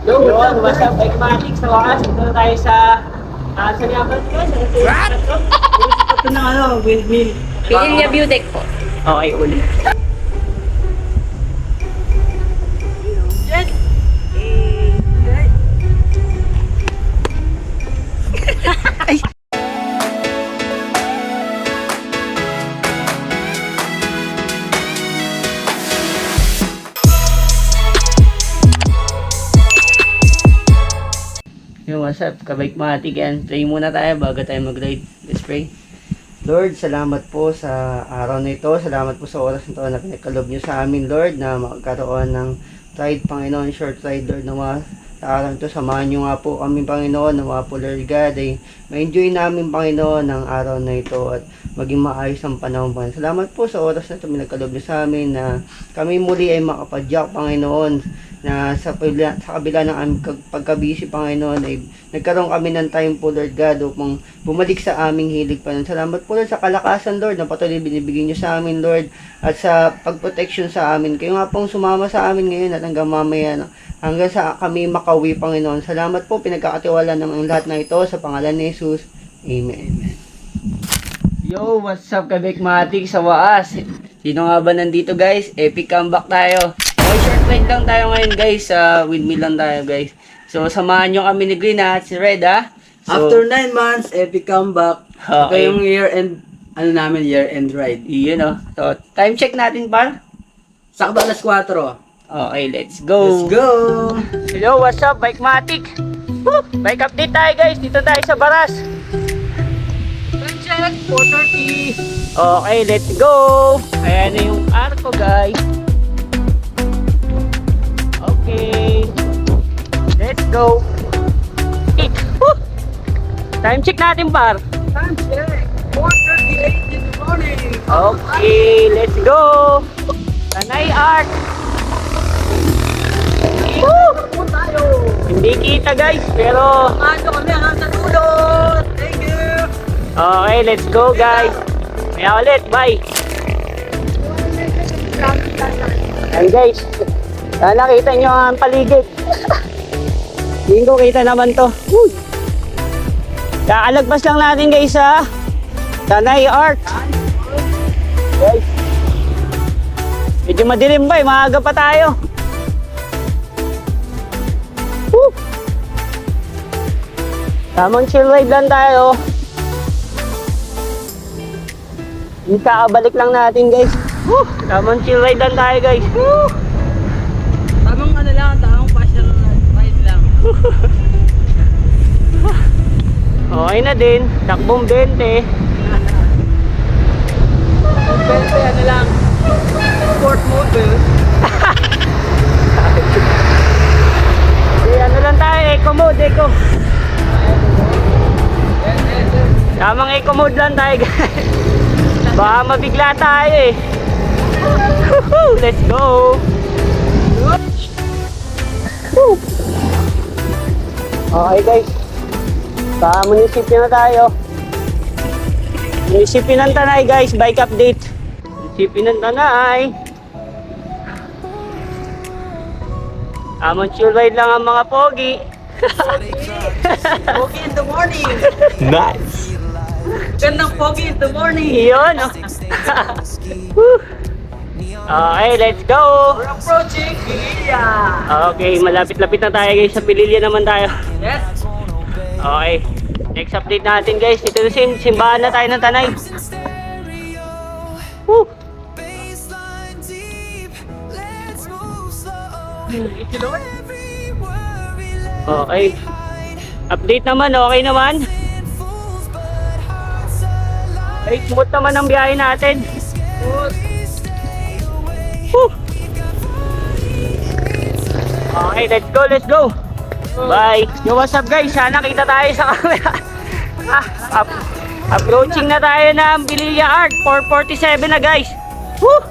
Yo, what's up, Bikematic? Sa wakas, ito na tayo sa... saan nga ba ito? What? Ito na windmill. Pililya View Deck po. Okay, ulit. Yo, what's up? Kabike-matic yan. Pray muna tayo bago tayo mag-ride. Let's pray. Lord, salamat po sa araw na ito. Salamat po sa oras na ito na pinagkalob nyo sa amin, Lord, na magkaroon ng ride, Panginoon, short ride, Lord, na sa araw ito. Samahan nyo nga po kami, Panginoon, na po, Lord God, ay ma-enjoy namin, Panginoon, ng araw na ito at maging maayos ang panahon, Panginoon. Salamat po sa oras na ito pinagkalob nyo sa amin na kami muli ay makapadyak, Panginoon, na sa kabila ng aming pagkabisi, Panginoon, ay nagkaroon kami ng time po, Lord God, upang bumalik sa aming hilig, Panginoon. Salamat po, Lord, sa kalakasan, Lord, na patuloy binibigyan nyo sa amin, Lord, at sa pagprotection sa amin. Kayo nga pong sumama sa amin ngayon at hanggang mamaya, hanggang sa kami makawi, Panginoon. Salamat po, pinagkakatiwala ng lahat na ito sa pangalan ni Jesus. Amen. Yo, what's up, Kabike-matic? Sa waas, sino nga ba nandito, guys? Epic comeback tayo. Okay, short ride lang tayo ngayon, guys. Windmill lang tayo, guys. So, samahan nyo kami ni Green at si Red, ha? So, After 9 months, epic comeback. Ito okay. yung year-end, year-end ride. Yun, oh. So, time check natin, par. Sakto alas 4. Okay, let's go. Let's go! Hello, what's up, Bikematic? Woo! Bike update tayo, guys. Dito tayo sa Baras. Time check, 4:30. Okay, let's go. Ayan na yung arko, guys. Okay. Let's go. Kick. Woo! Time check natin, par. Time check, 4:38 in the morning. Okay, let's go. Tanay Arc. Woo! Po tayo. Hindi kita, guys, pero Ano kami hanggang sa dulo. Thank you. okay, let's go, guys. Kaya ulit, bye. Ayan, guys. Nakita nyo ang paligid. Hindi ko kita naman to. Woo! Kakalagpas lang natin, guys, sa Tanay Arc. Guys. Medyo madilim ba, maaga pa tayo. Woo! Tamang chill ride lang tayo. Kakabalik lang natin, guys. Woo! Tamang chill ride lang tayo, guys. Woo! Tamang passion ride lang. Okay na din. Takbong 20. 20 lang. Sport mode. Ano lang tayo, eco mode, eco. Tamang eco mode lang tayo, guys. Baka mabigla tayo eh. Let's go. Woo! Okay, guys. Sa munisipyo na tayo. Munisipyo ng Tanay, guys. Bike update. Munisipyo ng Tanay. Amon chill ride lang ang mga pogi. Pogi in the morning. Nice. Gandang pogi in the morning. Yun. Woo! Okay, let's go. We're approaching Pililya. Okay, malapit-lapit na tayo, guys. Sa Pililya naman tayo. Yes. Okay. Next update natin, guys. Dito na simbahan na tayo ng Tanay. Woo! Okay. Update naman, okay naman. Ay, smooth naman ang biyahe natin. Woo! Okay, let's go. Bye. Yo, what's up, guys? Sana kita tayo sa camera. Approaching na tayo ng Pililya Arc. 4:47 na, guys. Woo!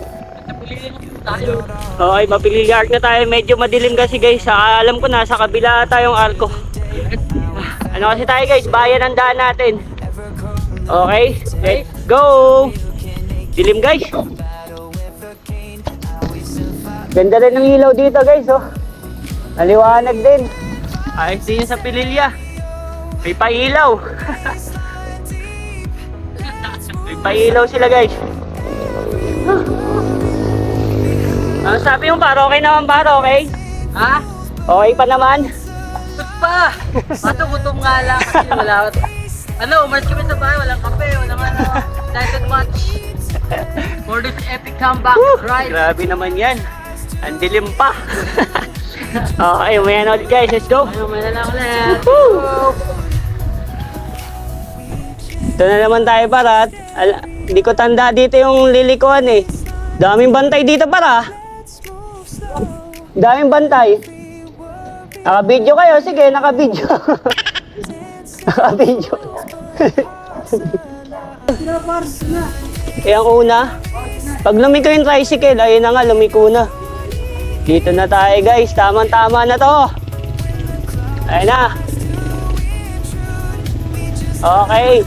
Okay, mapililya arc na tayo. Medyo madilim kasi, guys. Alam ko nasa kabila tayong arko. Ano kasi tayo, guys? Bayan ang daan natin. Okay, let's go. Dilim, guys. Ganda rin ng ilaw dito, guys, oh. Maliwanag din. Ayos din yun sa Pililya. May pailaw. May pailaw sila guys. Ano sabi mo par? Okay naman par? Okay? Ha? Okay pa naman? Ba't pa? Gutom nga lang kasi wala. Ano, umalis kami sa bahay, walang kape, walang ano. Excited much. For this epic comeback, right? Grabe naman yan. Ang dilim pa. Okay, umayan ulit guys. Let's go. Ano, may na lang ulit. Woo! Ito na naman tayo para. Hindi ko tanda dito yung lilikuan eh. Daming bantay dito para. Daming bantay. Naka-video kayo. Sige, naka-video. Naka-video. Yung una. Pag lumiko yung tricycle, ayun na nga, lumiko na. Dito na tayo guys. Tama-tama na to. Ayun na. Okay.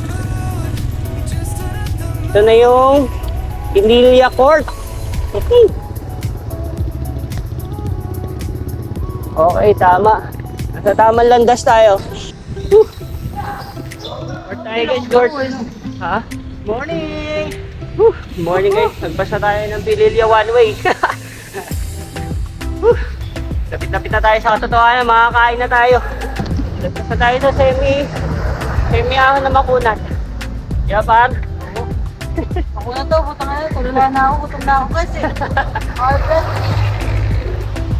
Ito na yung Emilia Court. Okay. Okay, tama. Nasa tamang landas tayo. Court tayo guys, court. Ha? Morning! Morning guys, nagpasa tayo ng Pililya one way. Lapit-lapit na tayo sa katotohanan, makakain na tayo. Nagpasa tayo sa semi-ahon na makunat. Kaya par? Ako na to, putang na, tulala na ako, gutom na ako kasi. Alfred!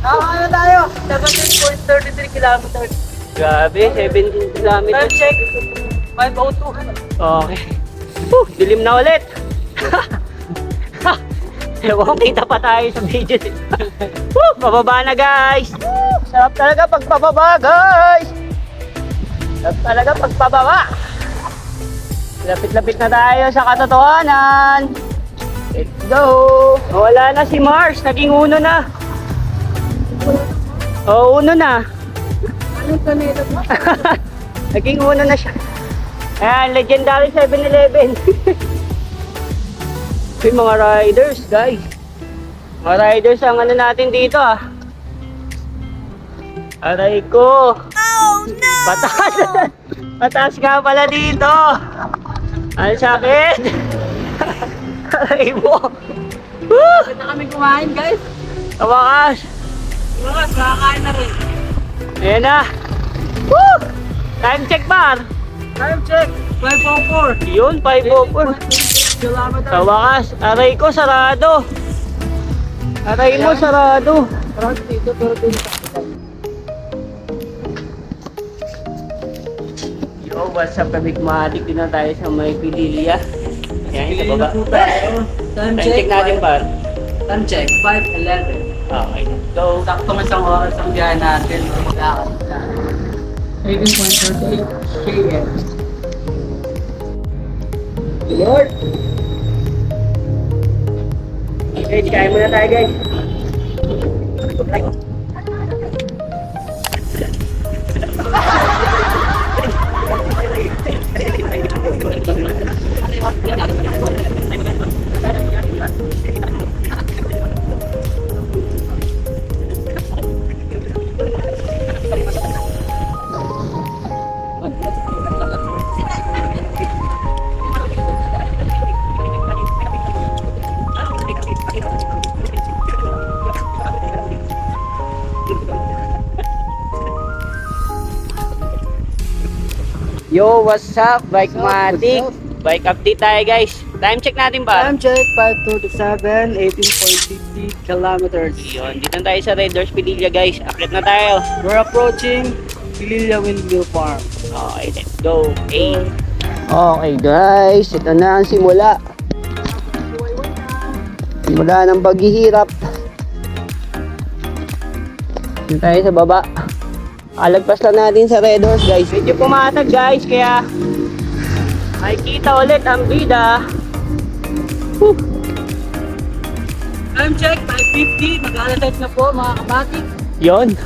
Nakakano tayo? 17.33 kilometers. Grabe, 17 kilometers. Time check! 5:02. Okay. Dilim na ulit. Ewan, kita pa tayo sa video. Pababa na guys. Sarap talaga pag pababa guys. Sarap talaga pag pababa. Lapit-lapit na tayo sa katotohanan. Let's go. Wala na si Mars, naging uno na. Oo, uno na. Anong kanila mo? Naging uno na siya. Ayan, legendary 7-Eleven. Yung mga riders, guys. Mga riders ang ano natin dito ah. Aray ko. Oh no! Pataas. Pataas ka pala dito. Ang sakit. Aray mo. Woo! Bakit na kami kumain, guys? Kawakas. Bukas, makakain na rin. Ayan na. Woo! Time check bar. Time check! 5:04. Yun, 5:04. Kilometers. Sa wakas, aray ko sarado. Aray mo sarado. Parang dito, pero dito sa kapital. Yo, what's up kabigmatik? Din na tayo sa may Pililya. Yan, sa baba. Time Time check check natin pa. Time check, 5:11. Okay, so, Saktong isang oras ang biyahe natin. Lakad na. 18.38 km. Lord. Okay, kain muna tayo guys. Yo, what's up? Bike Matic. Bike update tayo guys. Time check natin ba? Time check, 5:27, 18.50 kilometers. Yun, dito na tayo sa Red Doors Pililya guys. Update na tayo. We're approaching Pililya Windmill Farm. Okay, let's go. Hey. Okay guys, ito na ang simula. Simula ng paghihirap. Dito tayo sa baba. Alagpas lang natin sa Red Horse guys. Medyo pumatag guys, kaya makikita ulit ang bida. Whew. Time check, 5:50. Mag-alatid na po mga kabatik. Yon.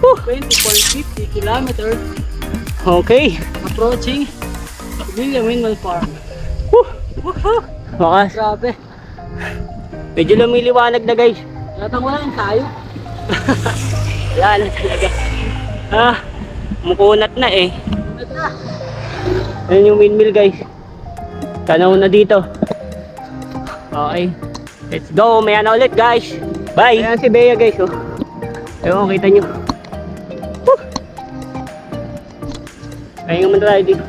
20.50 kilometers. Okay. Approaching Pililya Windmill Farm. Whew. Wakas. Grabe. Medyo lumiliwanag na guys. Natang wala yung tayo. Wala na talaga. Mukunat na eh. Ayan yung windmill guys. Tanaw na dito. Okay. Let's go. Maya na ulit guys. Bye. Ayan si Bea guys. Oh. Ewan, kita nyo. Woo! Kaya nga man tayo dito.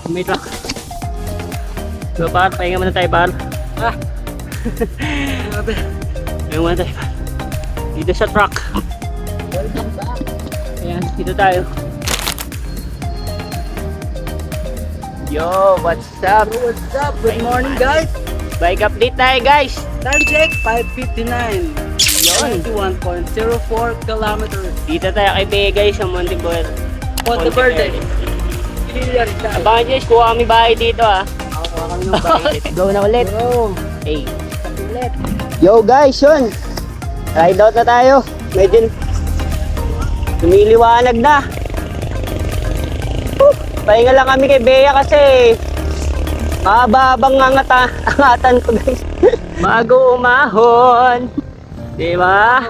May truck. So par, pahinga muna tayo par. Pahinga muna tayo par. Dito sa truck. Ayan, dito tayo. Yo, what's up? What's up? Good morning guys. Bike update tayo guys. Time check, 5:59. Yun. 21.04 kilometers. Dito tayo kay Bea guys sa Monteverde. Monteverde. Clear siya. Abangan nyo, kuha kami bahay dito ah. Let's go na ulit. Hey. Yo guys, yun. Ride out na tayo. Medyo lumiliwanag na. Pahinga lang kami kay Bea kasi mahabang angatan ko guys. Bago umahon. Diba?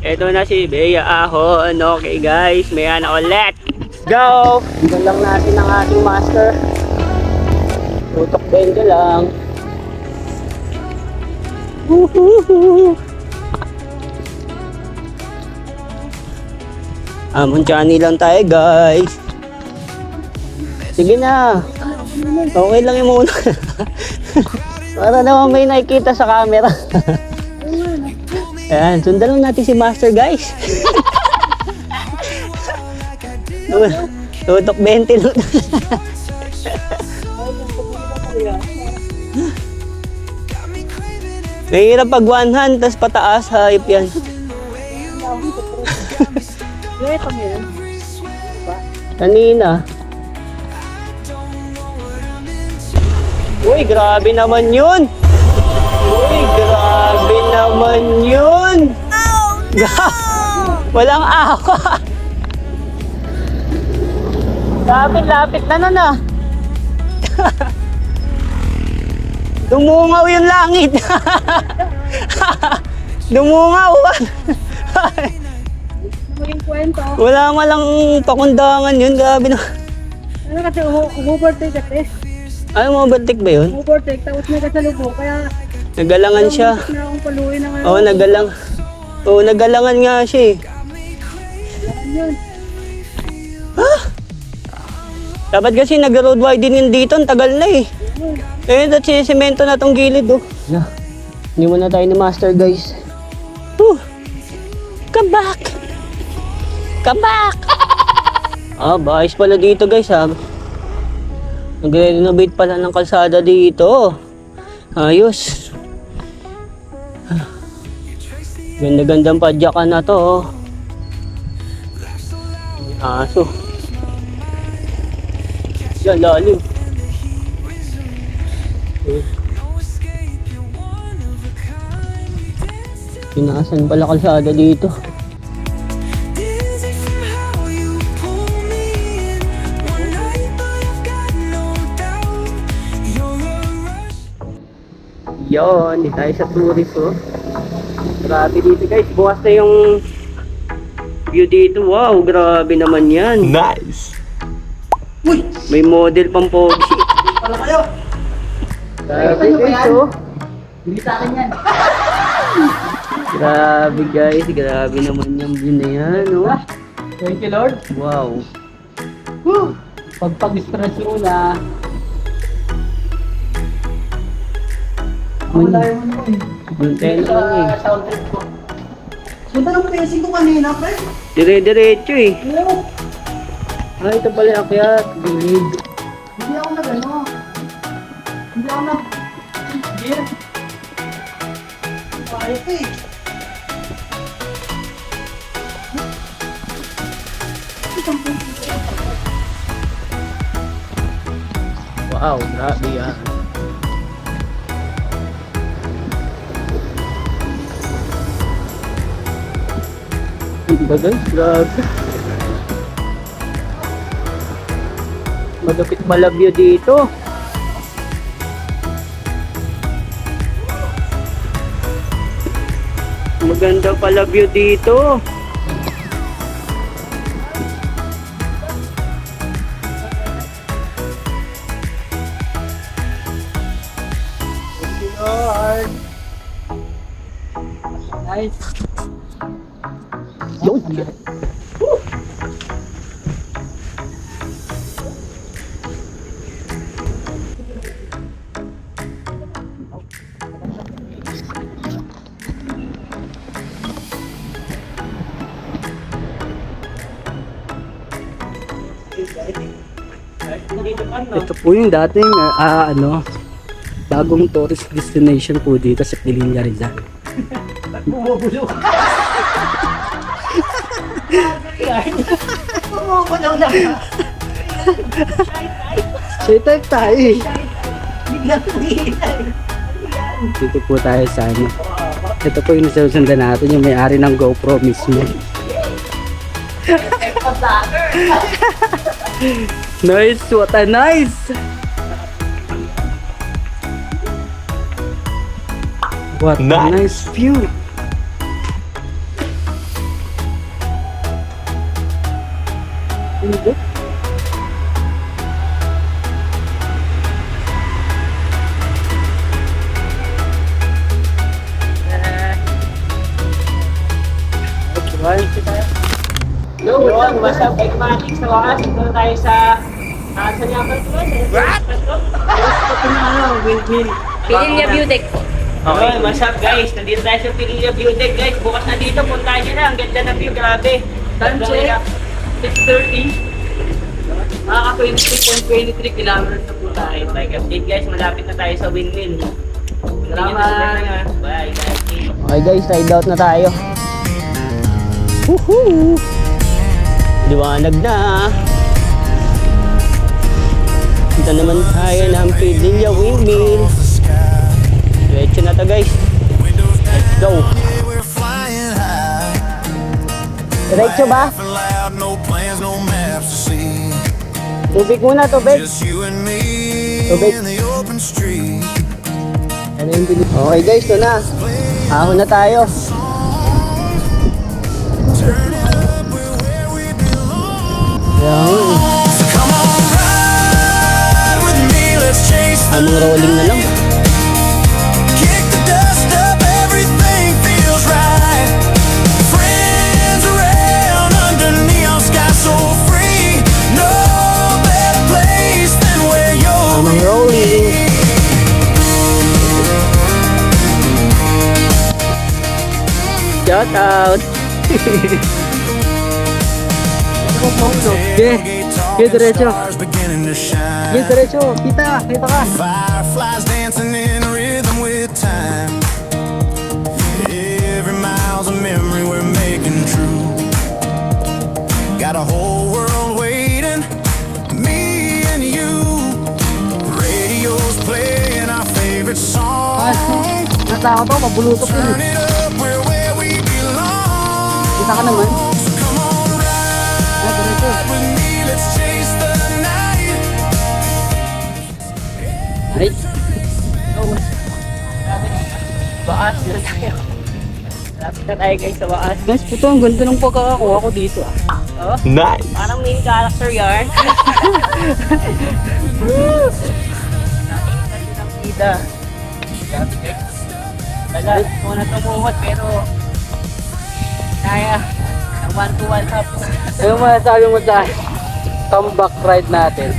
Ito na si Bea ahon. Okay guys, maya na ulit. Let's go! Tingnan lang natin ang ating master. Tutok benjo lang. Munchani lang tayo guys. Sige na. Okay lang yung muna. Para naman may nakikita sa camera. Ayan, sundan lang natin si Master guys. Tutok 20 lang. Mahirap pag one hand, tas pataas, hayop yan. Kanina. Uy, grabe naman yun. Uy, grabe naman yun. Walang awa. Lapit na nun ah. Dumungaw yung langit. Dumungaw. Maging kwento. Wala malang pakundangan yun. Grabe na. Ano kasi overtake kasi. Ay, overtake ba yun? Overtake tapos may kasalubong kaya Nagalangan siya. na akong paluin na ngayon. Oo, nagalangan nga siya eh. Yun. Dapat kasi nag-road widening dito, ang tagal na eh. Eh, at sisemento na tong gilid oh. Yeah. Hindi mo na tayo ni Master guys. Come back! Come back! Bayos pala dito guys ha. Nag-renovate pala ng kalsada dito. Ayos. Ganda-gandang padyakan na to oh. Aso. Yan, lalim. Pinaasan pala kalsada dito. Yon, di tayo sa tourist oh. Grabe dito guys, bukas na yung view dito. Wow, grabe naman yan. Nice! Uy! May model pang pogi. Wala kayo. Grabe guys oh. Hindi sa akin yan. Grabe guys, grabe naman yung view na yan oh. Thank you Lord. Wow. Pagpag-stress yung una. Wala yung ano eh. Bunten lang eh. Sound trip ko. Punta ng pacing ko kanina, pre. Dire-diretso eh. Ano? Ito pala yung akyat. Gilid. Hindi ako nag-ano. Hindi ako nag... Gear. Ayos eh. Wow, grabe yan. Diba guys, grabe. Malapit malabyo dito. maganda pala view dito. Lord. Nice. Yun. Ito po yung dating bagong tourist destination po dito sa Pilinga Rizal. Bumubulo. Bumubulo na. Shy type tayo eh. Biglang kumihintay. Dito po tayo sa ano. Ito po yung nasusundan natin, yung may-ari ng GoPro mismo. Nice, what a nice! What a nice view! Ano ba? Hello, what's up, Ekmatic? Sa wakas, ito tayo sa saan nga ba ito? What? Ito na windmill. Pilinga View Deck. Okay, what's up guys? Nandito tayo sa Pilinga View Deck guys. Bukas na dito, puntahan nyo na. Ang ganda na view, grabe. Time check, 6:30. Makaka 22.23 kilometers na po tayo. Like update guys, malapit na tayo sa windmill. Salamat! Bye guys! Okay guys, ride out na tayo. Woohoo! Liwanag na. Ito naman tayo ng Pilinga Windmill. Diretso na to guys. Let's go. Diretso ba? Tubig muna, tubig. Tubig. Ano yung bilis? Okay guys, ito na. Ahon na tayo. Yan. Anong rolling na lang? Anong rolling? Shout out! Okay, diretso. Diretso. Kita ka. Fireflies dancing in rhythm with time. Every mile's a memory we're making true. Got a whole world waiting, me and you. Radio's playing our favorite song. Nasa ako to, mabulutok yun. Turn it up, we're where we belong. Kita ka naman. So come on, ride with me, let's chase the night. Right? Baas, dito tayo. Lapit na tayo guys sa baas. Guys, puto, ang ganda ng pagkakakuha ko dito. Oh, Nice. parang main character yarn. Kita. Wala, muna tumuhot pero kaya ang 1-to-1 up. Ano masasabi mo sa comeback ride natin?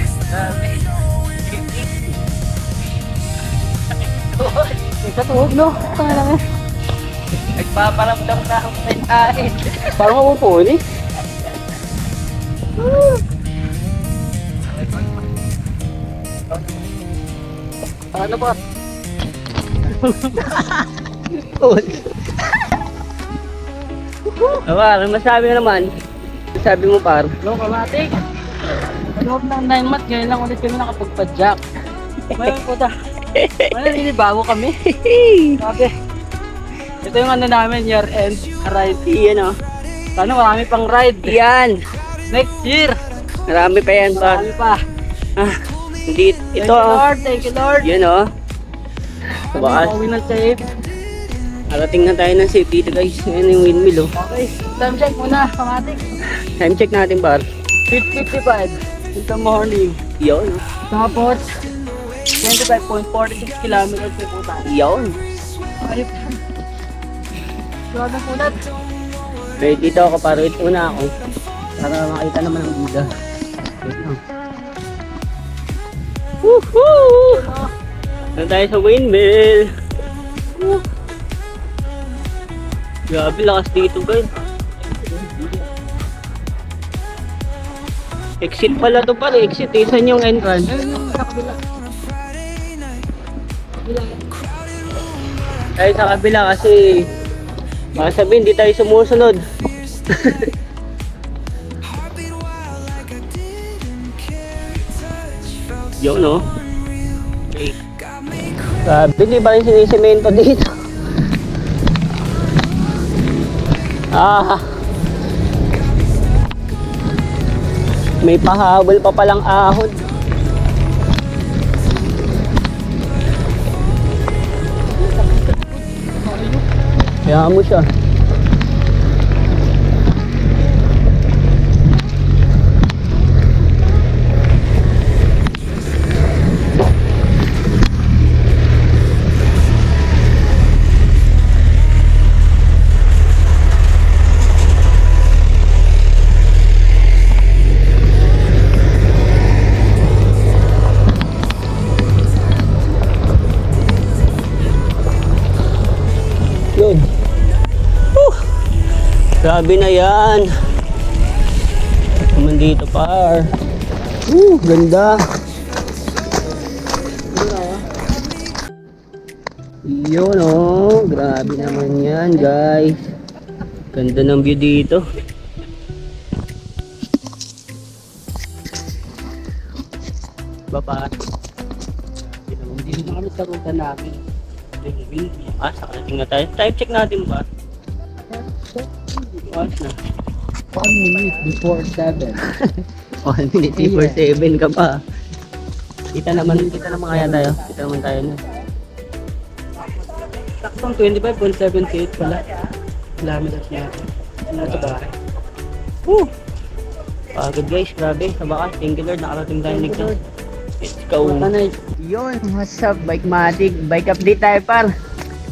Katuhog, no? Parang Nagpaparamdam na ako sa akin. parang mapupuli. Ano ba? Aba, ano masabi na naman? Sabi mo par? Hello, kamatik. Loob ng 9 months, ngayon lang ulit kami nakapagpa-jack. Ngayon po ta. Ngayon, bago kami. Sabi. Ito yung ano namin, year end ride. Iyan o. Sana marami pang ride. Yan! Next year. Marami pa yan pa. Marami pa. Ah, hindi, Thank ito you o. Lord, thank you Lord. Yan o. Kami Baas. makauwi ng safe. Arating na tayo ng safe dito guys. Ngayon yung windmill oh. Okay, time check muna, kamatik. Time check natin par. 8:55 in the morning. Yun oh. Tapos, 25.46 kilometers na po tayo. Yun. Ayun. Suwag na punat. Wait, dito ako para wait una ako. Para makita naman ang buda. Wait lang. Woohoo! Doon tayo sa windmill. Woo! Grabe, lakas dito guys. Exit pala to pala, exit eh. Saan yung entrance? Tayo sa kabila kasi baka sabihin di tayo sumusunod. Yun no? Okay. Grabe, di ba yung sinisemento dito? Ah, may pahabol pa palang ahon. Kaya mo siya. Yun. Grabe na yan. Naman dito par. Ganda. Yun oh. Grabe naman yan guys. Ganda ng view dito. Baba. Hindi na kami sa ruta namin. Ah, sakarating na tayo. Time check natin ba? Oras na. 1 minute before 7. 1 minute before 7 ka pa. Kita naman kaya tayo. Kita naman tayo na. Taktong 25.78 pala. Kilometers niya. Nasa bahay. Woo! Pagod guys, grabe. Sa bakas, thank you Lord. Nakarating tayo dito. Let's go. Tanay. Yun, what's up, Bikematic? Bike update tayo par.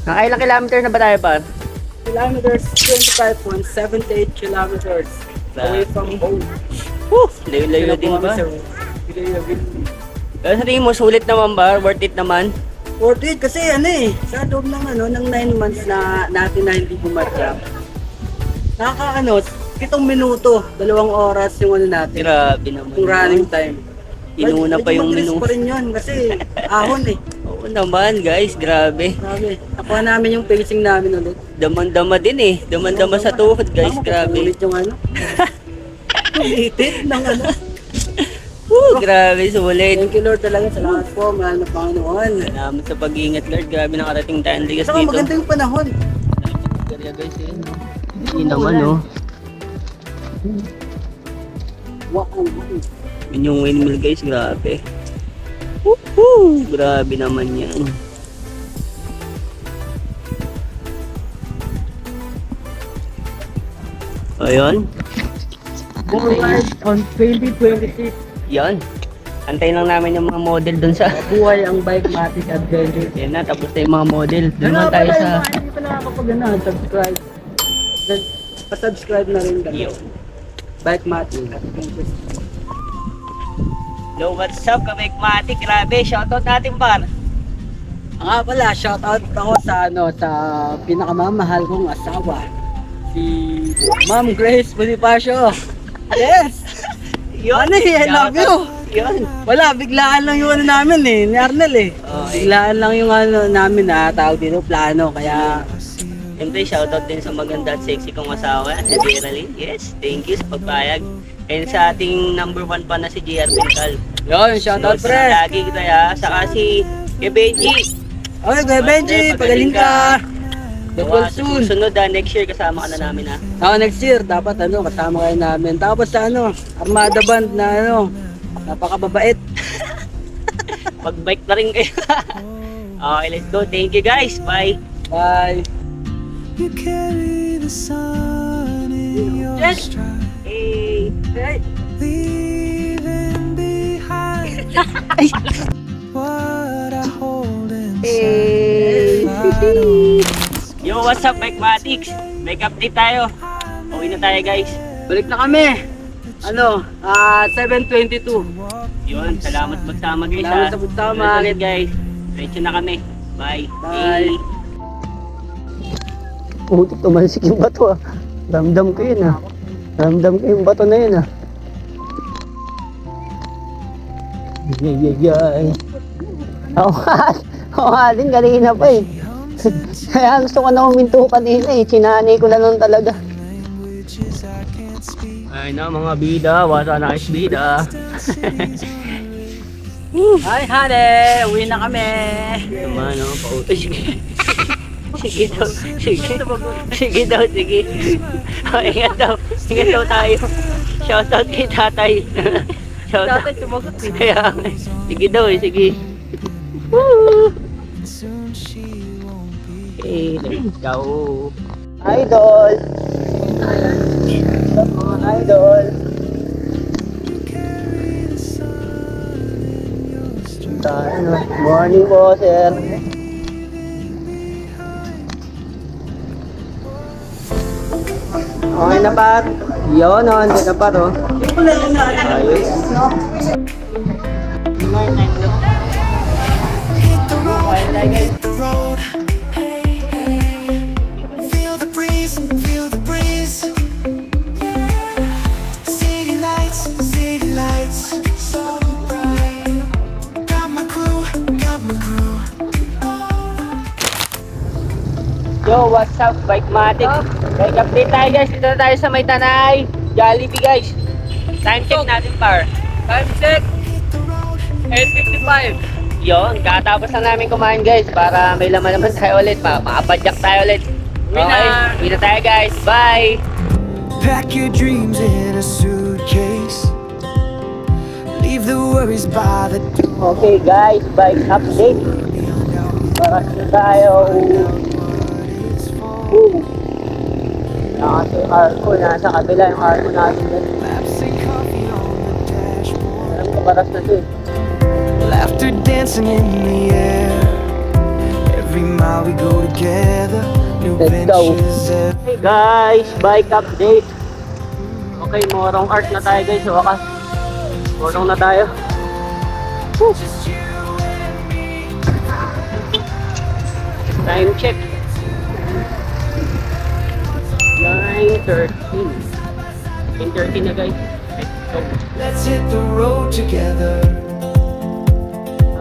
Nakailang kilometer na ba tayo par? Kilometers, 25.78 kilometers away from home. Woo! Layo-layo na din ba? Pero sa tingin mo, sulit naman ba? Worth it naman? Worth it kasi ano eh, sa loob ng ng 9 months na natin na hindi bumadyak. Nakaka 7 minuto, 2 oras yung natin. Grabe naman. Yung running time. Inuna pa yung menu. pa rin yun kasi ahon eh. Oo naman guys, grabe. Grabe. Nakuha namin yung pacing namin ulit. Daman-dama din eh. Daman-dama sa tuhod guys, grabe. Ulit yung ulitin ng Woo, grabe, sulit. Thank you Lord talaga. Salamat po, mahal na Panginoon. Salamat sa pag-iingat Lord, grabe nakarating tayo ang ligas Saka dito. maganda yung panahon. Kaya guys eh. Hindi naman oh. Wow. Yun yung windmill guys, grabe. Woohoo! Grabe naman yan. Ayun. Forward on 2026. Yan. Antayin lang namin yung mga model dun sa... Buhay ang Bikematic Adventure. Yan na, tapos na yung mga model. Doon naman tayo sa... Hindi pa nakakapag subscribe. Then, pa-subscribe na rin kami. Yo. Bikematic. Hello, what's up, Kabikmatic? Grabe, shoutout natin par. Nga pala, shoutout ako sa sa pinakamamahal kong asawa. Si Ma'am Grace Bonifacio. Yes! Yun, Ano I love you! Yun. Wala, biglaan lang yung namin ni Arnel eh. Okay. Biglaan lang yung namin na tawag dito, plano. Kaya, Siyempre, shoutout din sa maganda at sexy kong asawa, si Geraldine. Yes, thank you sa pagpayag. And sa ating number 1 pa na si JR Pincal. yun, shoutout pre! Lagi kita ya. Saka si Benji. Okay, Kuya Benji, pagaling ka! The Gawa call sa soon! susunod next year kasama ka na namin ha. Next year, dapat kasama kayo namin. Tapos sa Armada Band na napakababait. Mag-bike na rin kayo. Okay, let's go. Thank you guys. Bye. Bye! You carry the sun in your Yes. stride, Hey. leaving behind what I hold inside. Hey. If I don't Yo, what's up, Bikematics? Make update tayo. Uwi na tayo, guys. Balik na kami. 7:22. Yun, salamat magsama, guys. Salamat sa pagsama. Ulit, guys. Diretso na kami. Bye. Bye. Putik, tumalsik yung bato ah. Ramdam ko yun ah. Ramdam ko yung bato na yun ah. Yay. Ako nga din kanina pa eh. Kaya gusto ko na huminto kanina eh. Sinanay ko na nun talaga. languages I can't speak. Ay na mga bida, wasa na is bida. Hi, hane. Uwi na kami. Naman no, pauto. Sige. Sige daw, sige. Sige daw, sige. Ingat daw tayo. Shoutout kay tatay. Shoutout. Sumagot eh. Kaya, sige daw eh, sige. Woo! Soon she won't be. Okay, let's go. Idol! Mga idol! Carry the sun in your stride. Morning po, sir. Okay na, Pat. Yun, andyan na, Pat, oh. Ayos. Hit the road. Feel the breeze, feel the breeze. City lights, so bright. Got my crew, got my crew. Yo, what's up, Bikematics? Bike update tayo, guys. Dito na tayo sa May Tanay. Jollibee, guys. Time check natin, par. Time check. 8:55. Yun, katapos na namin kumain, guys. Para may laman naman tayo ulit. Makapadyak tayo ulit. Okay, uwi na tayo, guys. Bye! Pack your dreams in a suitcase. Leave the worries by the door. Okay, guys. Bike update. Paras na tayo. Nasa yung car ko. Nasa kabila yung car ko natin. Maps and coffee on the dashboard. Alam ko, paras na to eh. Laughter dancing in the air. Every mile we go together. New Let's go. ventures every Hey guys, bike update. Okay, morong art na tayo, guys. So, wakas. Morong na tayo. Woo. just you and me. Time check. 9:13. 9:13 na, guys. Let's go. Let's hit the road together.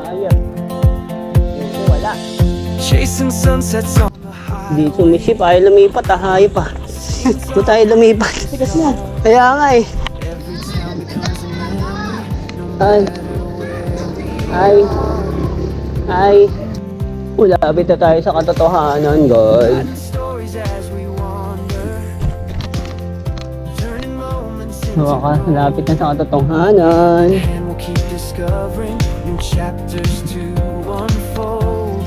Ayan. Dito wala. Chasing sunsets on the high. Di sumisip. Ayaw lumipat. Hayop pa. Kung tayo lumipat. Kaya nga eh. Every town becomes a memory. Ay. Ulapit na tayo sa katotohanan, guys. Writing stories as we wander. Turning moments into Malapit na sa katotohanan. and we'll keep discovering new chapters to unfold.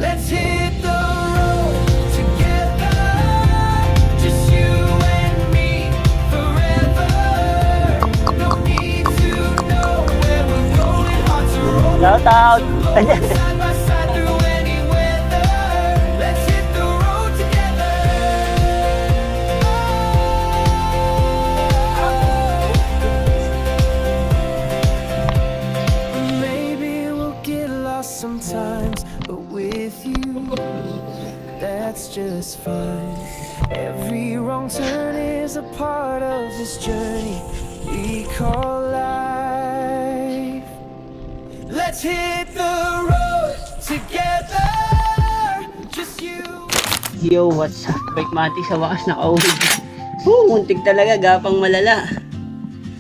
Let's hit the road together, just you and me forever. No need to know where we're going, hearts are open, Shout out! side by side through any weather. Let's hit the road together. Maybe we'll get lost sometimes, but with you, that's just fine. Every wrong turn is a part of this journey we call life. Let's hit the road together, just you. Yo, what's up? Bikematics, sa wakas nakauwi. Muntik talaga, gapang malala.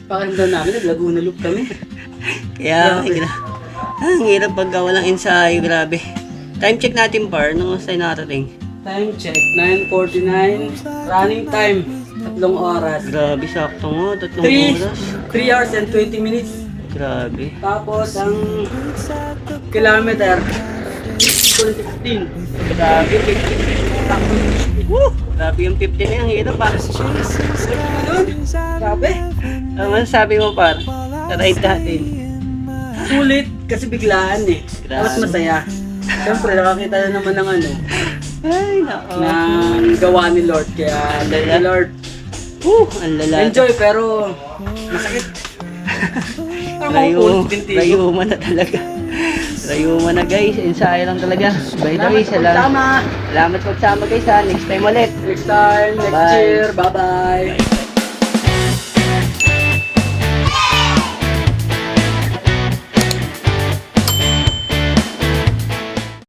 Pakiramdam namin, Laguna Loop kami. Kaya, ang hirap pagka walang ensayo, grabe. Time check natin, par, nung sa'yo nakarating. Time check, 9:49. Running time, 3 oras. Grabe, sakto nga, 3 3 oras. 3 hours and 20 minutes. Grabe. Tapos ang kilometer, ko ng 16. Grabe, 50. Woo! Grabe yung 50 na yung hirap pa. Grabe. Ano sabi mo par? Sa ride natin. Sulit kasi biglaan eh. Grabe. Tapos masaya. Siyempre, nakakita na naman ng ano, Ay, nako. ng gawa ni Lord. Kaya, thank you, Lord. Ang lala. Enjoy, pero masakit. Rayuma na talaga. Rayuma na guys. Ensayo lang talaga. By the way, salamat pagsama guys ha. Next time ulit. Next time, next Bye. year. Bye-bye.